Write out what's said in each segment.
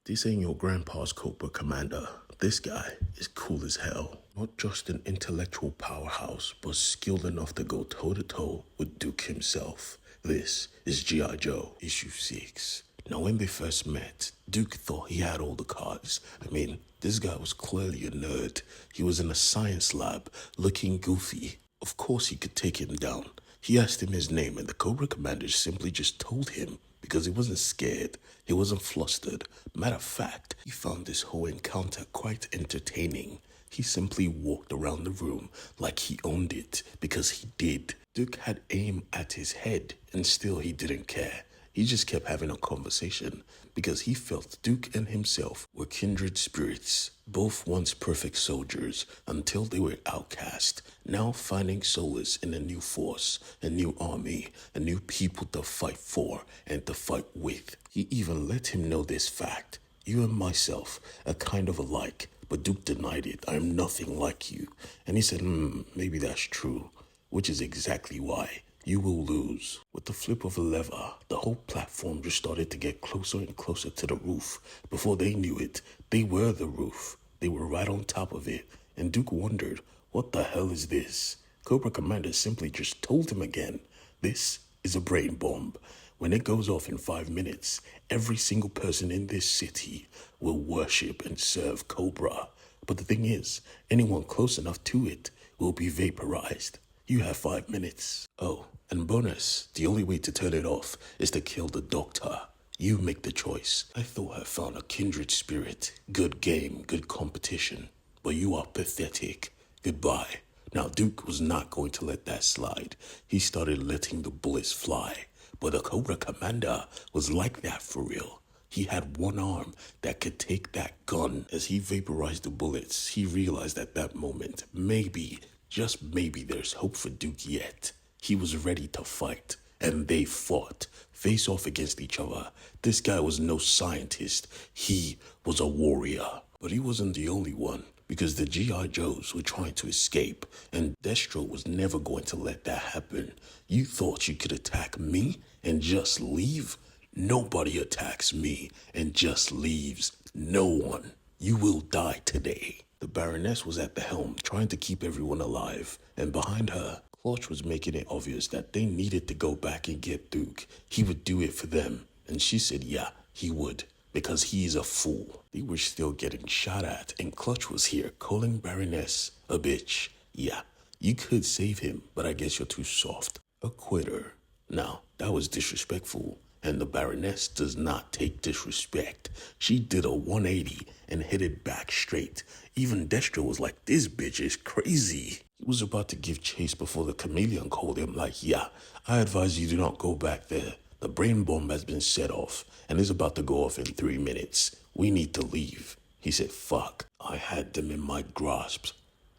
This ain't your grandpa's Cobra Commander. This guy is cool as hell. Not just an intellectual powerhouse, but skilled enough to go toe-to-toe with Duke himself. This is G.I. Joe, issue 6. Now when they first met, Duke thought he had all the cards. I mean, this guy was clearly a nerd. He was in a science lab, looking goofy. Of course he could take him down. He asked him his name and the Cobra Commander simply just told him because he wasn't scared. He wasn't flustered. Matter of fact, he found this whole encounter quite entertaining. He simply walked around the room like he owned it because he did. Duke had aim at his head and still he didn't care. He just kept having a conversation because he felt Duke and himself were kindred spirits, both once perfect soldiers until they were outcast, now finding solace in a new force, a new army, a new people to fight for and to fight with. He even let him know this fact. You and myself are kind of alike, but Duke denied it. I am nothing like you. And he said, maybe that's true, which is exactly why you will lose. With the flip of a lever, the whole platform just started to get closer and closer to the roof. Before they knew it, they were the roof. They were right on top of it. And Duke wondered, what the hell is this? Cobra Commander simply just told him again, this is a brain bomb. When it goes off in 5 minutes, every single person in this city will worship and serve Cobra. But the thing is, anyone close enough to it will be vaporized. You have 5 minutes. Oh, and bonus, the only way to turn it off is to kill the doctor. You make the choice. I thought I found a kindred spirit. Good game, good competition. But you are pathetic. Goodbye. Now Duke was not going to let that slide. He started letting the bullets fly. But the Cobra Commander was like that for real. He had one arm that could take that gun. As he vaporized the bullets, he realized at that moment, maybe, just maybe there's hope for Duke yet. He was ready to fight, and they fought, face off against each other. This guy was no scientist, he was a warrior. But he wasn't the only one, because the G.I. Joes were trying to escape, and Destro was never going to let that happen. You thought you could attack me and just leave? Nobody attacks me and just leaves. No one. You will die today. The Baroness was at the helm, trying to keep everyone alive, and behind her, Clutch was making it obvious that they needed to go back and get Duke. He would do it for them, and she said yeah, he would, because he is a fool. They were still getting shot at, and Clutch was here calling Baroness a bitch. Yeah, you could save him, but I guess you're too soft. A quitter. Now, that was disrespectful. And the Baroness does not take disrespect. She did a 180 and hit it back straight. Even Destro was like, this bitch is crazy. He was about to give chase before the chameleon called him like, yeah, I advise you do not go back there. The brain bomb has been set off and is about to go off in 3 minutes. We need to leave. He said, fuck, I had them in my grasp.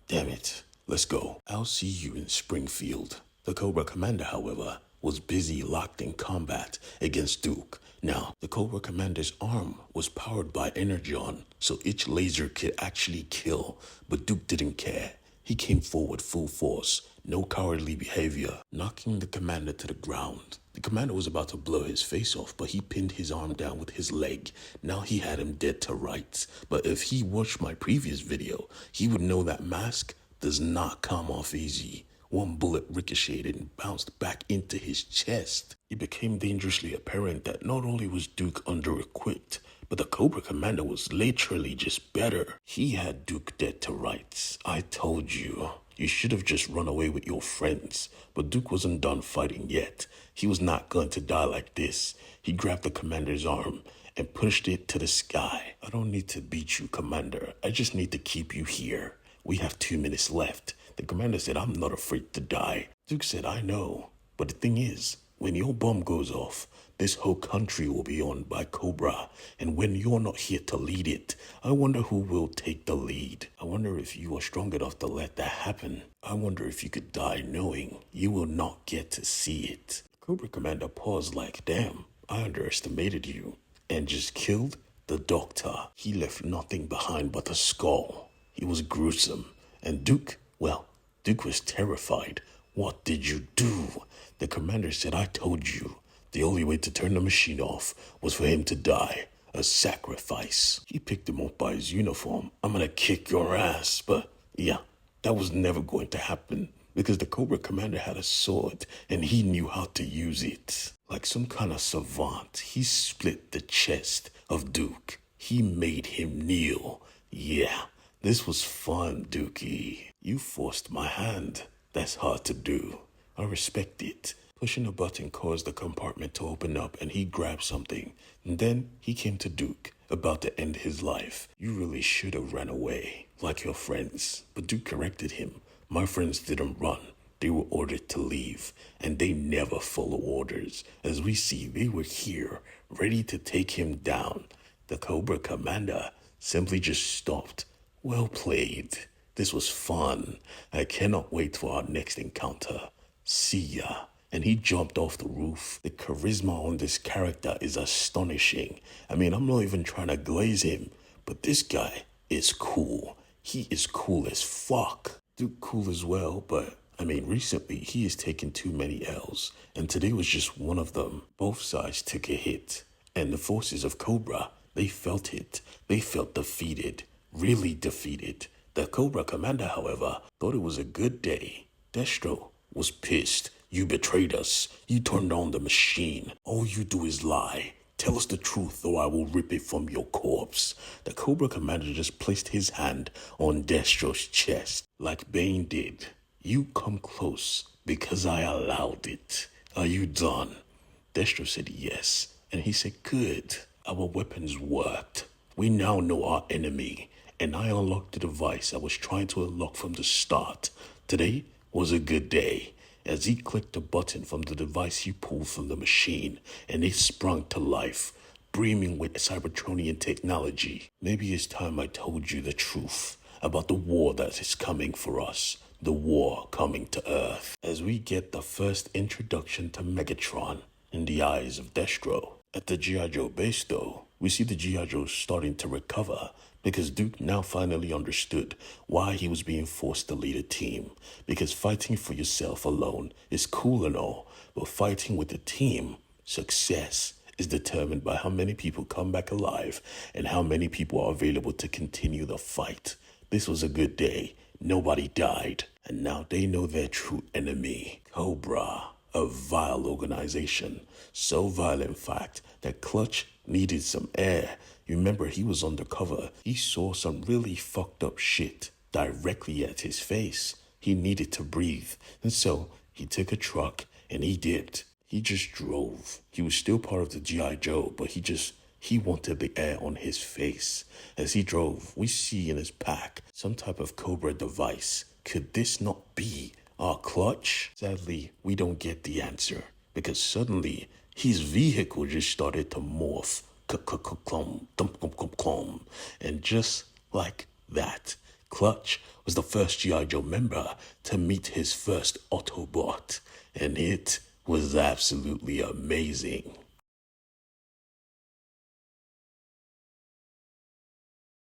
Damn it, let's go. I'll see you in Springfield. The Cobra Commander, however, was busy locked in combat against Duke. Now, the Cobra Commander's arm was powered by Energon, so each laser could actually kill, but Duke didn't care. He came forward full force, no cowardly behavior, knocking the commander to the ground. The commander was about to blow his face off, but he pinned his arm down with his leg. Now he had him dead to rights. But if he watched my previous video, he would know that mask does not come off easy. One bullet ricocheted and bounced back into his chest. It became dangerously apparent that not only was Duke under-equipped, but the Cobra Commander was literally just better. He had Duke dead to rights. I told you, you should have just run away with your friends. But Duke wasn't done fighting yet. He was not going to die like this. He grabbed the commander's arm and pushed it to the sky. I don't need to beat you, Commander. I just need to keep you here. We have 2 minutes left. The commander said, I'm not afraid to die. Duke said, I know. But the thing is, when your bomb goes off, this whole country will be owned by Cobra. And when you're not here to lead it, I wonder who will take the lead. I wonder if you are strong enough to let that happen. I wonder if you could die knowing you will not get to see it. Cobra Commander paused like, damn, I underestimated you. And just killed the doctor. He left nothing behind but a skull. He was gruesome. And Duke, well, Duke was terrified. What did you do? The commander said, I told you. The only way to turn the machine off was for him to die. a sacrifice. He picked him up by his uniform. I'm gonna kick your ass. But yeah, that was never going to happen because the Cobra Commander had a sword and he knew how to use it. Like some kind of savant, he split the chest of Duke. He made him kneel. Yeah, this was fun, Dookie. You forced my hand. That's hard to do. I respect it. Pushing a button caused the compartment to open up and he grabbed something. And then he came to Duke, about to end his life. You really should have ran away, like your friends. But Duke corrected him. My friends didn't run. They were ordered to leave, and they never follow orders. As we see, they were here, ready to take him down. The Cobra Commander simply just stopped. Well played. This was fun. I cannot wait for our next encounter. See ya. And he jumped off the roof. The charisma on this character is astonishing. I mean, I'm not even trying to glaze him, but this guy is cool. He is cool as fuck. Duke cool as well, but I mean, recently he has taken too many L's, and today was just one of them. Both sides took a hit, and the forces of Cobra, they felt it. They felt defeated, really defeated. The Cobra Commander, however, thought it was a good day. Destro was pissed. You betrayed us. You turned on the machine. All you do is lie. Tell us the truth or I will rip it from your corpse. The Cobra Commander just placed his hand on Destro's chest like Bane did. You come close because I allowed it. Are you done? Destro said yes, and he said good. Our weapons worked. We now know our enemy, and I unlocked the device I was trying to unlock from the start. Today was a good day. As he clicked a button from the device he pulled from the machine, and it sprung to life, brimming with Cybertronian technology. Maybe it's time I told you the truth about the war that is coming for us. The war coming to Earth. As we get the first introduction to Megatron in the eyes of Destro. At the IJoe base though, we see the IJoe starting to recover because Duke now finally understood why he was being forced to lead a team. Because fighting for yourself alone is cool and all, but fighting with a team, success is determined by how many people come back alive and how many people are available to continue the fight. This was a good day. Nobody died. And now they know their true enemy, Cobra, a vile organization. So vile, in fact, that Clutch needed some air. You remember he was undercover. He saw some really fucked up shit directly at his face. He needed to breathe. And so he took a truck and he dipped. He just drove. He was still part of the IJoe, but he wanted the air on his face. As he drove, we see in his pack some type of Cobra device. Could this not be our Clutch? Sadly, we don't get the answer because suddenly his vehicle just started to morph. And just like that, Clutch was the first IJoe member to meet his first Autobot. And it was absolutely amazing.